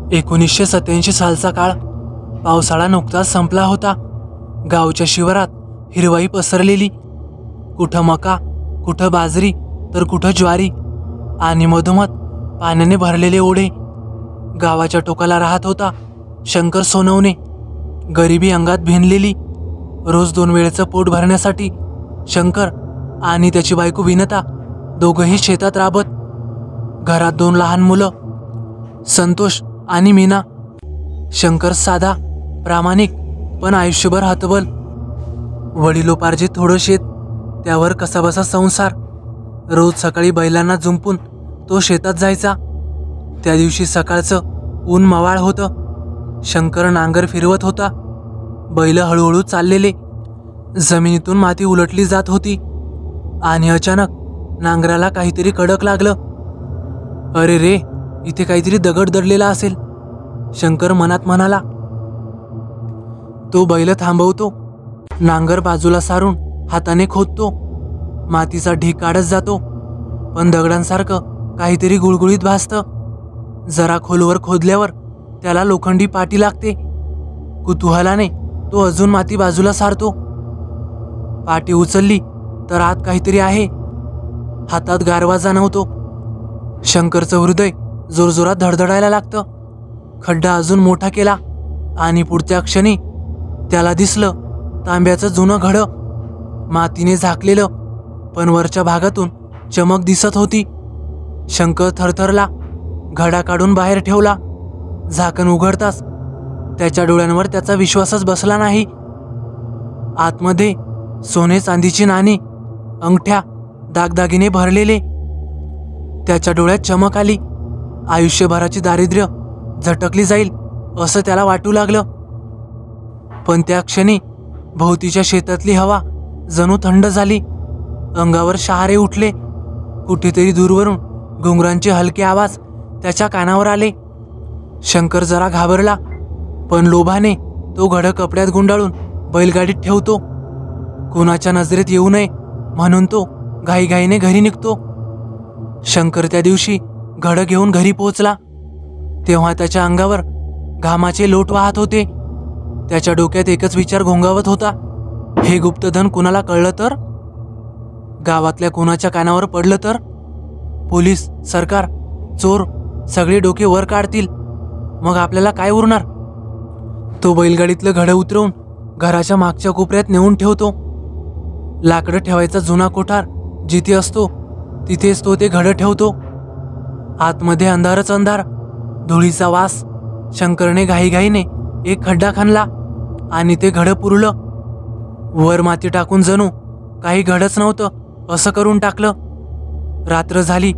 1987 सालचा काळ. पावसाळा नुकताच संपला होता. गावच्या शिवारात हिरवाई पसरलेली. कुठं मका, कुठं बाजरी, तर कुठं ज्वारी आणि मधोमध पाण्याने भरलेले ओढे. गावाच्या टोकाला राहत होता शंकर सोनवणे. गरिबी अंगात भिनलेली. रोज 2 वेळेचं पोट भरण्यासाठी शंकर आणि त्याची बायको विनता दोघंही शेतात राबत. घरात 2 लहान मुलं, संतोष आणि मीना. शंकर साधा, प्रामाणिक, पण आयुष्यभर हतबल. वडिलोपार्जित थोडं शेत, त्यावर कसाबसा संसार. रोज सकाळी बैलांना जुंपून तो शेतात जायचा. त्या दिवशी सकाळचं ऊन मवाळ होतं. शंकर नांगर फिरवत होता. बैल हळूहळू चाललेले. जमिनीतून माती उलटली जात होती आणि अचानक नांगराला काहीतरी कडक लागलं. अरे रे, इथे काहीतरी दगड दडलेला असेल, शंकर मनात म्हणाला. तो बैल थांबवतो. नांगर बाजूला सारून हाताने खोदतो. मातीचा ढीग काढत जातो, पण दगडांसारखं काहीतरी गुळगुळीत भासतं. जरा खोलवर खोदल्यावर त्याला लोखंडी पाटी लागते. कुतूहलाने तो अजून माती बाजूला सारतो. पाटी उचलली तर आत काहीतरी आहे. हातात गारवा जाणवतो. शंकरचं हृदय जोरजोरात धडधडायला लागतं. खड्डा अजून मोठा केला आणि पुढच्या क्षणी त्याला दिसलं तांब्याचं जुनं घडं. मातीने झाकलेलं, पण वरच्या भागातून चमक दिसत होती. शंकर थरथरला. घडा काढून बाहेर ठेवला. झाकण उघडताच त्याच्या डोळ्यांवर त्याचा विश्वासच बसला नाही. आतमध्ये सोने चांदीची नाणी, अंगठ्या, दागदागिने भरलेले. त्याच्या डोळ्यात चमक आली. आयुष्यभराची दारिद्र्य झटकली जाईल असं त्याला वाटू लागलं. पण त्या क्षणी भोवतीच्या शेतातली हवा जणू थंड झाली. अंगावर शहारे उठले. कुठेतरी दूरवरून घुंगरांचे हलके आवाज त्याच्या कानावर आले. शंकर जरा घाबरला, पण लोभाने तो घडं कपड्यात गुंडाळून बैलगाडीत ठेवतो. कोणाच्या नजरेत येऊ नये म्हणून तो घाईघाईने घरी निघतो. शंकर त्या दिवशी घडं घेऊन घरी पोहोचला तेव्हा त्याच्या अंगावर घामाचे लोट वाहत होते. त्याच्या डोक्यात एकच विचार घोंगावत होता. हे गुप्तधन कुणाला कळलं तर? गावातल्या कोणाच्या कानावर पडलं तर? पोलीस, सरकार, चोर सगळे डोके वर काढतील. मग आपल्याला काय उरणार? तो बैलगाडीतलं घडं उतरवून घराच्या मागच्या कोपऱ्यात नेऊन ठेवतो. लाकडं ठेवायचा जुना कोठार जिथे असतो तिथेच तो ते घडं ठेवतो. आतमध्ये अंधारच अंधार, धुळीचा वास. शंकरने घाईघाईने एक खड्डा खणला आणि ते घडं पुरलं. वर माती टाकून जणू काही घडच नव्हतं असं करून टाकलं. रात्र झाली.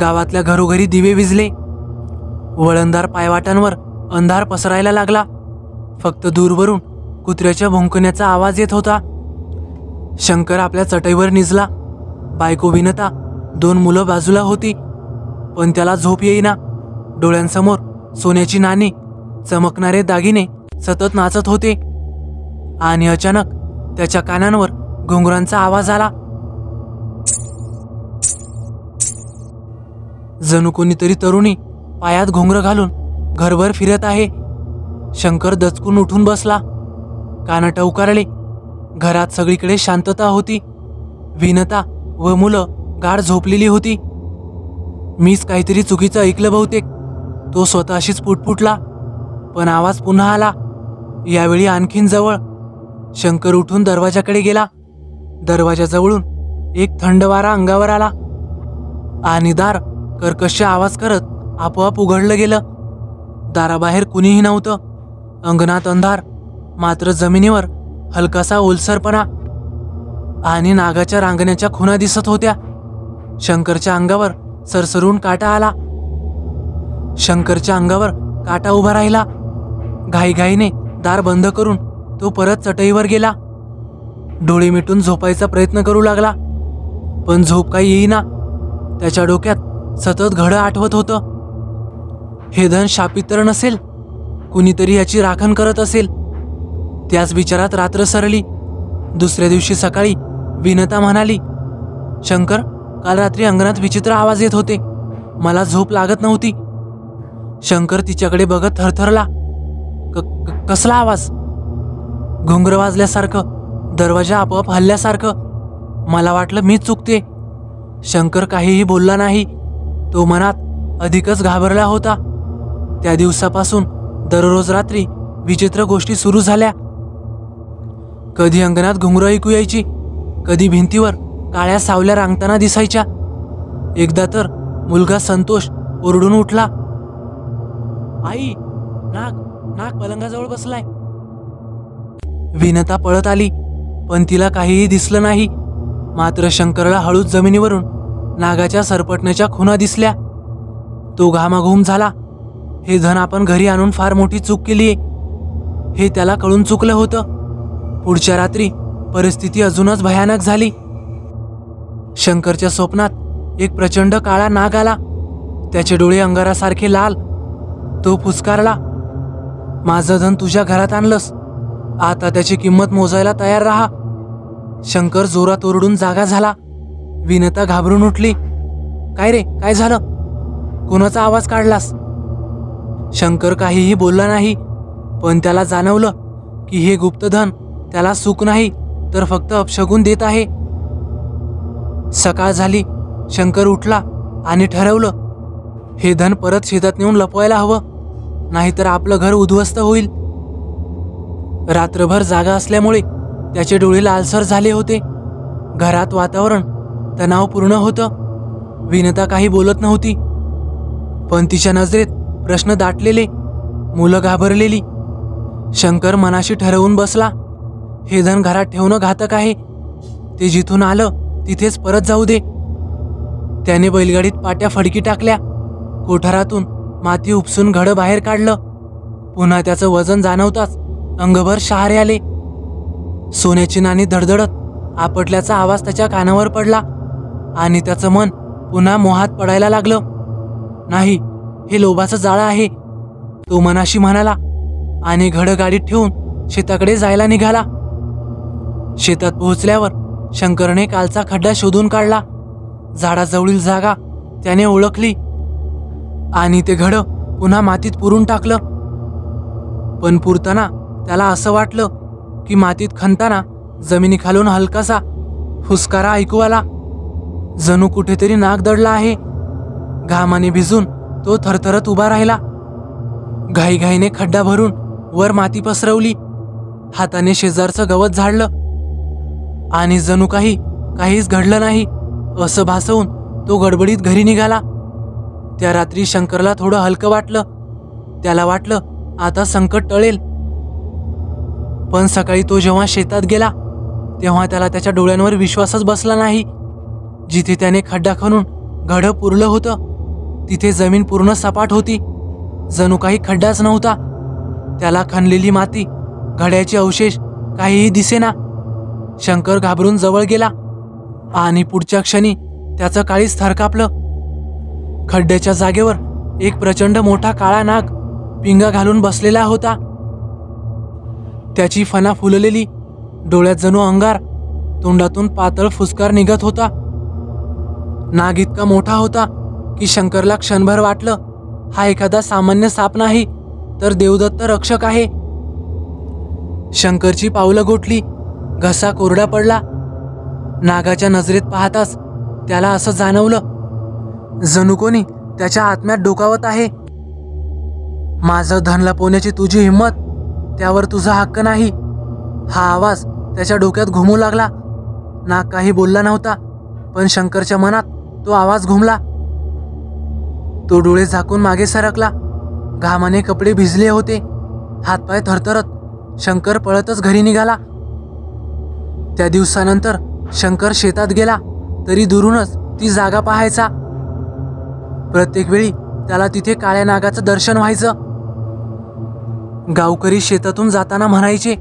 गावातल्या घरोघरी दिवे विझले. वळणदार पायवाटांवर अंधार पसरायला लागला. फक्त दूरवरून कुत्र्याच्या भुंकण्याचा आवाज येत होता. शंकर आपल्या चटईवर निजला. बायको विनता, 2 मुलं बाजूला होती, पण त्याला झोप येईना. डोळ्यांसमोर सोन्याची नाणी, चमकणारे दागिने सतत नाचत होते. आणि अचानक त्याच्या कानांवर घुंगरांचा आवाज आला. जणू कोणीतरी तरुणी पायात घुंगर घालून घरभर फिरत आहे. शंकर दचकून उठून बसला. कान टवकारले. घरात सगळीकडे शांतता होती. विनता व मुलं गाढ झोपलेली होती. मीच काहीतरी चुकीचं ऐकलं बहुतेक, तो स्वतःशीच पुटपुटला. पण आवाज पुन्हा आला, यावेळी आणखीन जवळ. शंकर उठून दरवाजाकडे गेला. दरवाजाजवळून एक थंड वारा अंगावर आला आणि दार कर्कश आवाज करत आपोआप उघडलं गेलं. दाराबाहेर कुणीही नव्हतं. अंगणात अंधार, मात्र जमिनीवर हलकासा ओलसरपणा आणि नागाच्या रांगण्याच्या खुणा दिसत होत्या. शंकरच्या अंगावर सरसरून काटा आला. शंकरच्या अंगावर काटा उभा राहिला. घाईघाईने दार बंद करून तो परत चटईवर गेला. डोळे मिटून झोपायचा प्रयत्न करू लागला, पण झोप काही येईना. त्याच्या डोक्यात सतत घडं आठवत होतं. हे धन शापित तर नसेल, कुणीतरी याची राखण करत असेल. त्याच विचारात रात्र सरली. दुसऱ्या दिवशी सकाळी विनता म्हणाली, शंकर, काल रात्री अंगणात विचित्र आवाज येत होते. मला झोप लागत नव्हती. शंकर तिच्याकडे बघत थरथरला. कसला आवाज? घुंगर वाजल्यासारखं, दरवाजा आपोआप हल्ल्यासारखं. मला वाटलं मीच चुकते. शंकर काहीही बोलला नाही. तो मनात अधिकच घाबरला होता. त्या दिवसापासून दररोज रात्री विचित्र गोष्टी सुरू झाल्या. कधी अंगणात घुंगरं ऐकू यायची, कधी भिंतीवर काळ्या सावल्या रांगताना दिसायच्या. एकदा तर मुलगा संतोष ओरडून उठला, आई, नाग पलंगाजवळ बसलाय. विनता पळत आली, पण तिला काहीही दिसलं नाही. मात्र शंकरला हळूच जमिनीवरून नागाच्या सरपटण्याच्या खुणा दिसल्या. तो घामाघूम झाला. हे धन आपण घरी आणून फार मोठी चूक केलीये, हे त्याला कळून चुकलं होतं. पुढच्या रात्री परिस्थिती अजूनच भयानक झाली. शंकरच्या स्वप्नात एक प्रचंड काळा नाग आला. त्याचे डोळे अंगारासारखे लाल. तो फुसकारला, माझं धन तुझ्या घरात आणलंस, आता त्याची किंमत मोजायला तयार राहा. शंकर जोरात ओरडून जागा झाला. विनता घाबरून उठली. काय रे, काय झालं? कोणाचा आवाज काढलास? शंकर काहीही बोलला नाही, पण त्याला जाणवलं की हे गुप्तधन त्याला सुख नाही तर फक्त अपशगुन देत आहे. सकाळ झाली. शंकर उठला आणि ठरवलं, हे धन परत शेतात नेऊन लपवायला हवं, नाहीतर आपलं घर उद्ध्वस्त होईल. रात्रभर जागा असल्यामुळे त्याचे डोळे लालसर झाले होते. घरात वातावरण तणावपूर्ण होतं. विनता काही बोलत नव्हती, पण तिच्या नजरेत प्रश्न दाटलेले, मुलं घाबरलेली. शंकर मनाशी ठरवून बसला, हे धन घरात ठेवणं घातक आहे. ते जिथून आलं तिथेच परत जाऊ दे. त्याने बैलगाडीत पाट्या फडकी टाकल्या. कोठारातून माती उपसून घडं बाहेर काढलं. पुन्हा त्याचं वजन जाणवताच अंगभर शहारे आले. सोन्याची नाणी धडधडत आपटल्याचा आवाज त्याच्या कानावर पडला आणि त्याचं मन पुन्हा मोहात पडायला लागलं. नाही, हे लोभाचं जाळं आहे, तो मनाशी म्हणाला आणि घडं गाडीत ठेवून शेताकडे जायला निघाला. शेतात पोहोचल्यावर शंकरने कालचा खड्डा शोधून काढला. झाडाजवळील जागा त्याने ओळखली आणि ते घडं पुन्हा मातीत पुरून टाकलं. पण पुरताना त्याला असं वाटलं की मातीत खणताना जमिनीखालून हलकासा फुसकारा ऐकू आला. जणू कुठेतरी नाग दडला आहे. घामाने भिजून तो थरथरत उभा राहिला. घाईघाईने खड्डा भरून वर माती पसरवली. हाताने शेजारचं गवत झाडलं आणि जणू काहीच घडलं नाही असं भासवून तो गडबडीत घरी निघाला. त्या रात्री शंकरला थोडं हलकं वाटलं. त्याला वाटलं आता संकट टळेल. पण सकाळी तो जेव्हा शेतात गेला तेव्हा त्याला त्याच्या डोळ्यांवर विश्वासच बसला नाही. जिथे त्याने खड्डा खणून घडं पुरलं होतं तिथे जमीन पूर्ण सपाट होती. जणू काही खड्डाच नव्हता. त्याला खणलेली माती, घड्याचे अवशेष काहीही दिसेना. शंकर घाबरून जवळ गेला आणि पुढच्या क्षणी त्याचं काळीज थरकापलं. खड्ड्याच्या जागेवर एक प्रचंड मोठा काळा नाग पिंगा घालून बसलेला होता. त्याची फणा फुललेली, डोळ्यात जणू अंगार, तोंडातून पातळ फुसकार निघत होता. नाग इतका मोठा होता की शंकरला क्षणभर वाटलं हा एखादा सामान्य साप नाही तर देवदत्त रक्षक आहे. शंकरची पावलं गोठली. घसा कोरडा पडला. नागाच्या नजरेत पाहताच त्याला असं जाणवलं जणू कोणी त्याच्या आत्म्यात डोकावत आहे. माझं धन लपवण्याची तुझी हिंमत, त्यावर तुझा हक्क नाही. हा आवाज त्याच्या डोक्यात घुमू लागला. नाग काही बोलला नव्हता, पण शंकरच्या मनात तो आवाज घुमला. तो डोळे झाकून मागे सरकला. घामाने कपडे भिजले होते. हातपाय थरथरत शंकर पळतच घरी निघाला. त्या दिवसानंतर शंकर शेतात गेला तरी दुरूनच ती जागा पाहायचा. प्रत्येक वेळी त्याला तिथे काळ्या नागाचं दर्शन व्हायचं. गावकरी शेतातून जाताना म्हणायचे,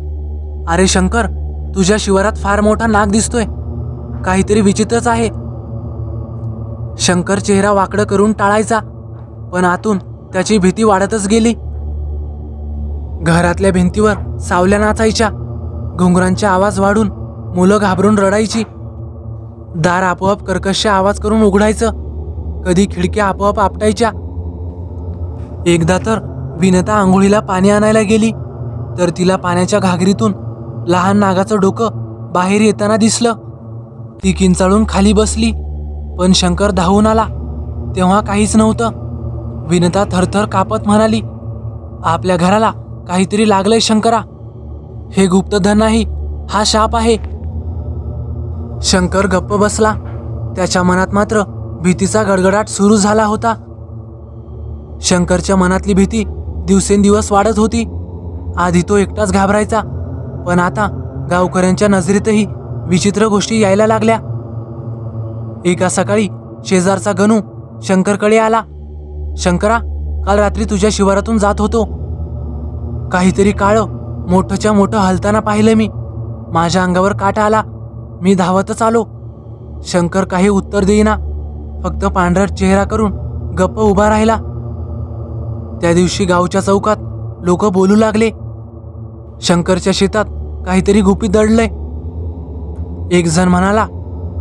अरे शंकर, तुझ्या शिवारात फार मोठा नाग दिसतोय, काहीतरी विचित्रच आहे. शंकर चेहरा वाकडं करून टाळायचा, पण आतून त्याची भीती वाढतच गेली. घरातल्या भिंतीवर सावल्या नाचायच्या. घुंगरांचे आवाज वाढून मुलं घाबरून रडायची. दार आपोआप कर्कश आवाज करून उघडायचं. कधी खिडक्या आपोआप आपटायच्या. एकदा तर विनता आंघोळीला पाणी आणायला गेली तर तिला पाण्याच्या घागरीतून लहान नागाचं डोकं बाहेर येताना दिसलं. ती किंचाळून खाली बसली, पण शंकर धावून आला तेव्हा काहीच नव्हतं. विनता थरथर कापत म्हणाली, आपल्या घराला काहीतरी लागलंय शंकरा. हे गुप्तधन नाही, हा शाप आहे. शंकर गप्प बसला. त्याच्या मनात मात्र भीतीचा गडगडाट सुरू झाला होता. शंकरच्या मनातली भीती दिवसेंदिवस वाढत होती. आधी तो एकटाच घाबरायचा, पण आता गावकऱ्यांच्या नजरेतही विचित्र गोष्टी यायला लागल्या. एका सकाळी शेजारचा गणू शंकरकडे आला. शंकरा, काल रात्री तुझ्या शिवारातून जात होतो. काहीतरी काळं मोठंच्या मोठं हलताना पाहिलं मी. माझ्या अंगावर काटा आला. मी धावतच आलो. शंकर काही उत्तर देईना, फक्त पांढरा चेहरा करून गप्प उभा राहिला. त्या दिवशी गावच्या चौकात लोक बोलू लागले, शंकरच्या शेतात काहीतरी गुपित दडलंय. एक जण म्हणाला,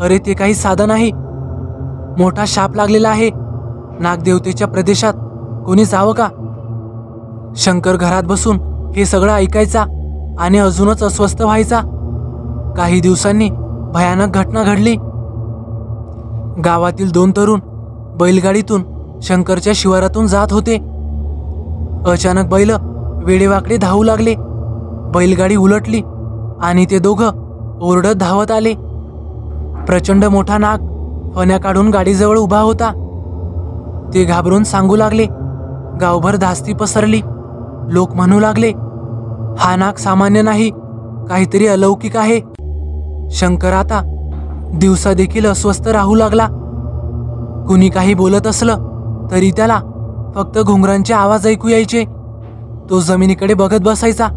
अरे ते काही साधं नाही, मोठा शाप लागलेला आहे. नागदेवतेच्या प्रदेशात कोणी जावं का? शंकर घरात बसून हे सगळं ऐकायचा आणि अजूनच अस्वस्थ व्हायचा. काही दिवसांनी भयानक घटना घडली. गावातील 2 तरुण बैलगाडीतून शंकरच्या शिवारातून जात होते. अचानक बैल वेडेवाकडे धावू लागले. बैलगाडी उलटली आणि ते दोघं ओरडत धावत आले. प्रचंड मोठा नाग फण्या काढून गाडीजवळ उभा होता. ते घाबरून सांगू लागले. गावभर धास्ती पसरली. लोक म्हणू लागले, हा नाग सामान्य नाही, काहीतरी अलौकिक आहे. शंकर आता दिवसा देखील अस्वस्थ राहू लागला. कुणी काही बोलत असलं तरी त्याला फक्त घुंगरांचे आवाज ऐकू यायचे. तो जमिनीकडे बघत बसायचा,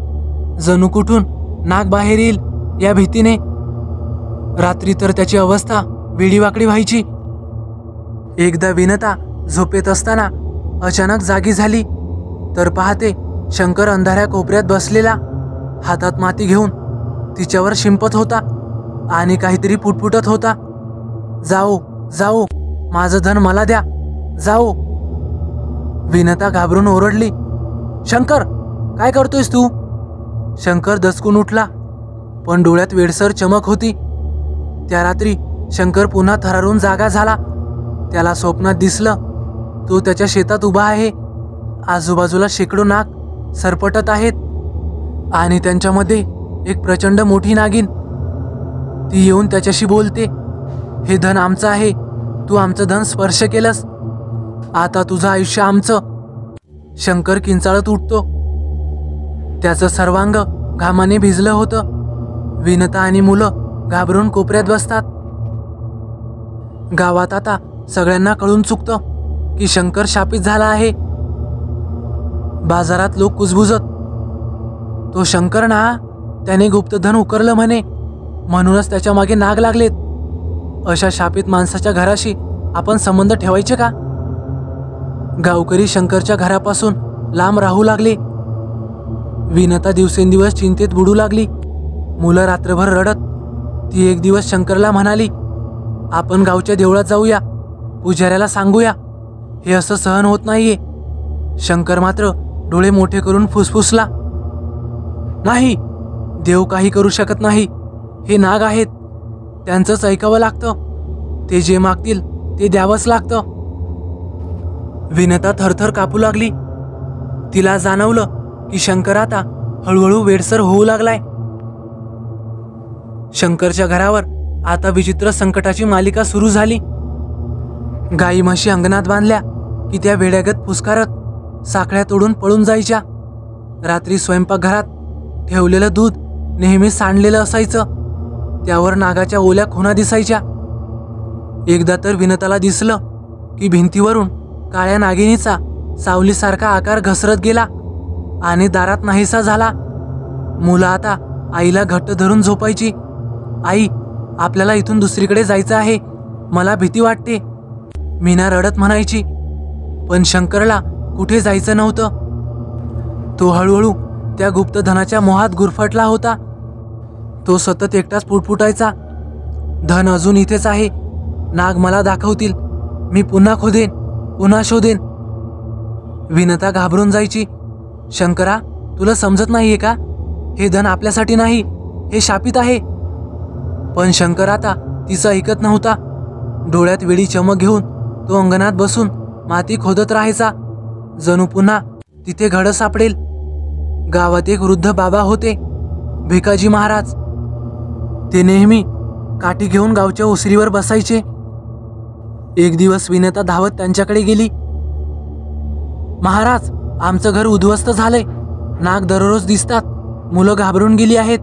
जणू कुठून नाग बाहेर येईल या भीतीने. रात्री तर त्याची अवस्था वेडीवाकडी व्हायची. एकदा विनता झोपेत असताना अचानक जागी झाली तर पाहते शंकर अंधाऱ्या कोपऱ्यात बसलेला, हातात माती घेऊन तिच्यावर शिंपत होता आणि काहीतरी पुटपुटत होता. जाओ जाओ, माझं धन मला द्या, जाओ. विनता घाबरून ओरडली, शंकर काय करतोयस तू? शंकर दचकून उठला, पण डोळ्यात वेडसर चमक होती. त्या रात्री शंकर पुन्हा थरारून जागा झाला. त्याला स्वप्नात दिसलं तो त्याच्या शेतात उभा आहे. आजूबाजूला शेकडो नाग सरपटत आहेत आणि त्यांच्यामध्ये एक प्रचंड मोठी नागिन. ती येऊन त्याच्याशी बोलते, हे धन आमचं आहे, तू आमचं धन स्पर्श केलंस, आता तुझं आयुष्य आमचं. शंकर किंचाळत उठतो. त्याचं सर्वांग घामाने भिजलं होतं. विनता आणि मुलं घाबरून कोपऱ्यात बसतात. गावात आता सगळ्यांना कळून चुकतं की शंकर शापित झाला आहे. बाजारात लोक कुजबुजत, तो शंकर ना, त्याने गुप्तधन उकरलं म्हणे, म्हणूनच त्याच्या मागे नाग लागलेत. अशा शापित माणसाच्या घराशी आपण संबंध ठेवायचे का? गावकरी शंकरच्या घरापासून लांब राहू लागले. विनता दिवसेंदिवस चिंतेत बुडू लागली. मुलं रात्रभर रडत. ती एक दिवस शंकरला म्हणाली, आपण गावच्या देवळात जाऊया, पुजाऱ्याला सांगूया, हे असं सहन होत नाहीये. शंकर मात्र डोळे मोठे करून फुसफुसला, नाही, देव काही करू शकत नाही, हे नाग आहेत, त्यांचंच ऐकावं लागतं, ते जे मागतील ते द्यावंच लागतं. विनता थरथर कापू लागली. तिला जाणवलं की शंकर आता हळूहळू वेडसर होऊ लागलाय. शंकरच्या घरावर आता विचित्र संकटाची मालिका सुरू झाली. गाई म्हशी अंगणात बांधल्या की त्या वेड्यागत फुसकारत साखळ्या तोडून पळून जायच्या. रात्री स्वयंपाकघरात ठेवलेलं दूध नेहमी सांडलेलं असायचं. त्यावर नागाच्या ओल्या खुणा दिसायच्या. एकदा तर विनताला दिसलं की भिंतीवरून काळ्या नागिनीचा सावलीसारखा आकार घसरत गेला आणि दारात नाहीसा झाला. मुलं आता आईला घट्ट धरून झोपायची. आई, आपल्याला इथून दुसरीकडे जायचं आहे, मला भीती वाटते, मीना रडत म्हणायची. पण शंकरला कुठे जायचं नव्हतं. तो हळूहळू त्या गुप्तधनाच्या मोहात गुरफटला होता. तो सतत एकटाच पुटपुटायचा, धन अजून इथेच आहे, नाग मला दाखवतील, मी पुन्हा खोदेन, पुन्हा शोधेन. विनता घाबरून जायची. शंकरा, तुला समजत नाहीये का? हे धन आपल्यासाठी नाही, हे शापित आहे. पण शंकर आता तिचं ऐकत नव्हता. डोळ्यात वेडी चमक घेऊन तो अंगणात बसून माती खोदत राहायचा, जणू पुन्हा तिथे घडं सापडेल. गावात एक वृद्ध बाबा होते, भिकाजी महाराज. ते नेहमी काठी घेऊन गावच्या ओसरीवर बसायचे. एक दिवस विनता धावत त्यांच्याकडे गेली. महाराज, आमचं घर उद्ध्वस्त झालंय. नाग दररोज दिसतात. मुलं घाबरून गेली आहेत.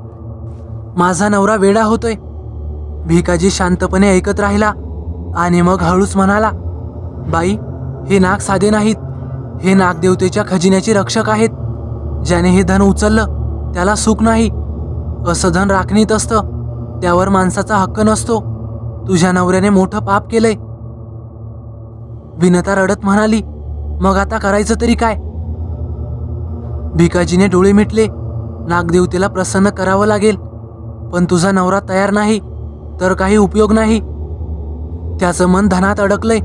माझा नवरा वेडा होतोय. भिकाजी शांतपणे ऐकत राहिला आणि मग हळूच म्हणाला, बाई, हे नाग साधे नाहीत. हे नागदेवतेच्या खजिन्याचे रक्षक आहेत. ज्याने हे धन उचललं त्याला सुख नाही. असं धन राखणीत असतं, त्यावर माणसाचा हक्क नसतो. तुझ्या नवऱ्याने मोठं पाप केलंय. विनता रडत म्हणाली, मग आता करायचं तरी काय? भिकाजीने डोळे मिटले. नागदेवतेला प्रसन्न करावं लागेल, पण तुझा नवरा तयार नाही तर काही उपयोग नाही. त्याचं मन धनात अडकलंय,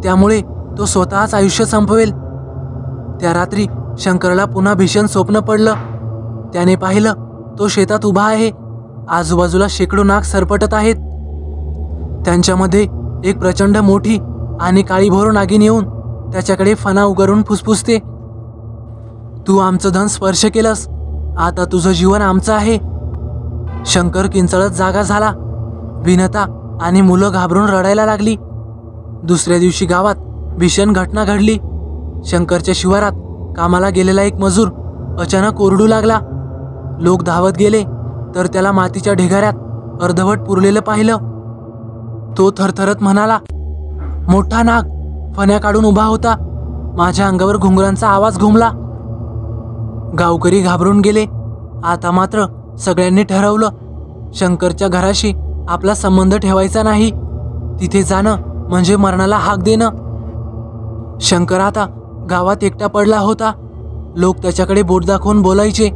त्यामुळे तो स्वतःच आयुष्य संपवेल. त्या रात्री शंकरला पुन्हा भीषण स्वप्न पडलं. त्याने पाहिलं, तो शेतात उभा आहे. आजूबाजूला शेकडो नाग सरपटत आहेत. त्यांच्यामध्ये एक प्रचंड मोठी आणि काळीभोर नागिन येऊन त्याच्याकडे फणा उगारून फुसफुसते, तू आमचं धन स्पर्श केलंस, आता तुझं जीवन आमचं आहे. शंकर किंचाळत जागा झाला. विनता आणि मुलं घाबरून रडायला लागली. दुसऱ्या दिवशी गावात भीषण घटना घडली. शंकरच्या शिवारात कामाला गेलेला एक मजूर अचानक ओरडू लागला. लोक धावत गेले तर त्याला मातीच्या ढिगाऱ्यात अर्धवट पुरलेलं पाहिलं. तो थरथरत म्हणाला, मोठा नाग फण्या काढून उभा होता. माझ्या अंगावर घुंगरांचा आवाज घुमला. गावकरी घाबरून गेले. आता मात्र सगळ्यांनी ठरवलं, शंकरच्या घराशी आपला संबंध ठेवायचा नाही. तिथे जाणं म्हणजे मरणाला हाक देणं. शंकर आता गावात एकटा पडला होता. लोक त्याच्याकडे बोट दाखवून बोलायचे.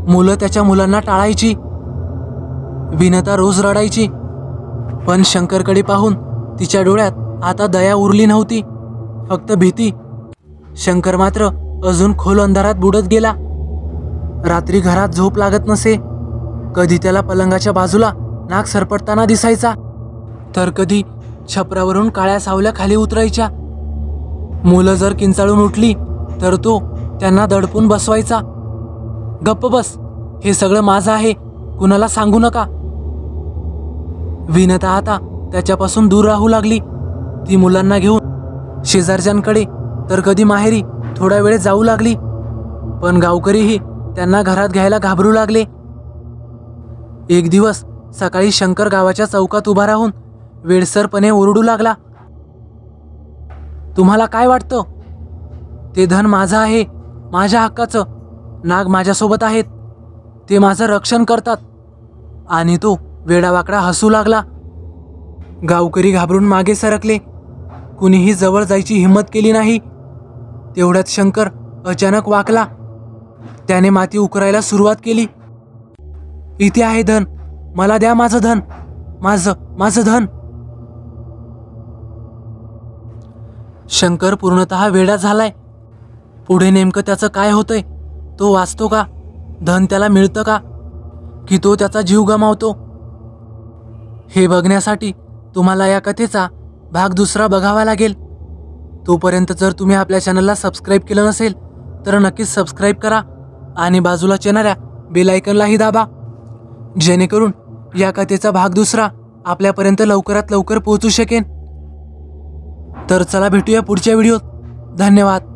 मुलं त्याच्या मुलांना टाळायची. विनता रोज रडायची, पण शंकरकडे पाहून तिच्या डोळ्यात आता दया उरली नव्हती, फक्त भीती. शंकर मात्र अजून खोल अंधारात बुडत गेला. रात्री घरात झोप लागत नसे. कधी त्याला पलंगाच्या बाजूला नाग सरपटताना दिसायचा, तर कधी छपरावरून काळ्या सावल्या खाली उतरायच्या. मुलं जर किंचाळून उठली तर तो त्यांना दडपून बसवायचा. गप्प बस, हे सगळं माझं आहे, कुणाला सांगू नका. विनता आता त्याच्यापासून दूर राहू लागली. ती मुलांना घेऊन शेजारच्यांकडे तर कधी माहेरी थोडा वेळ जाऊ लागली. पण गावकरीही त्यांना घरात घ्यायला घाबरू लागले. एक दिवस सकाळी शंकर गावाच्या चौकात उभा राहून वेडसरपणे ओरडू लागला, तुम्हाला काय वाटतं? ते धन माझं आहे, माझ्या हक्काचं. नाग माझ्यासोबत आहेत, ते माझं रक्षण करतात. आणि तो वेडावाकडा हसू लागला. गावकरी घाबरून मागे सरकले. कुणीही जवळ जायची हिंमत केली नाही. तेवढ्यात शंकर अचानक वाकला. त्याने माती उकरायला सुरुवात केली. इथे आहे धन, मला द्या माझं धन, माझं धन. शंकर पूर्णतः वेडा झालाय. पुढे नेमकं त्याचं काय होतंय? तो वाचतो का? धन त्याला मिळतं का? की तो त्याचा जीव गमावतो? हे बघण्यासाठी तुम्हाला या कथेचा भाग दुसरा बघावा लागेल. तोपर्यंत जर तुम्ही आपल्या चॅनलला सबस्क्राईब केलं नसेल तर नक्कीच सबस्क्राईब करा आणि बाजूला येणाऱ्या बेल आयकॉनलाही दाबा, जेणेकरून या कथेचा भाग दुसरा आपल्यापर्यंत लवकरात लवकर पोहोचू शकेल. तर चला भेटूया पुढच्या व्हिडिओत. धन्यवाद.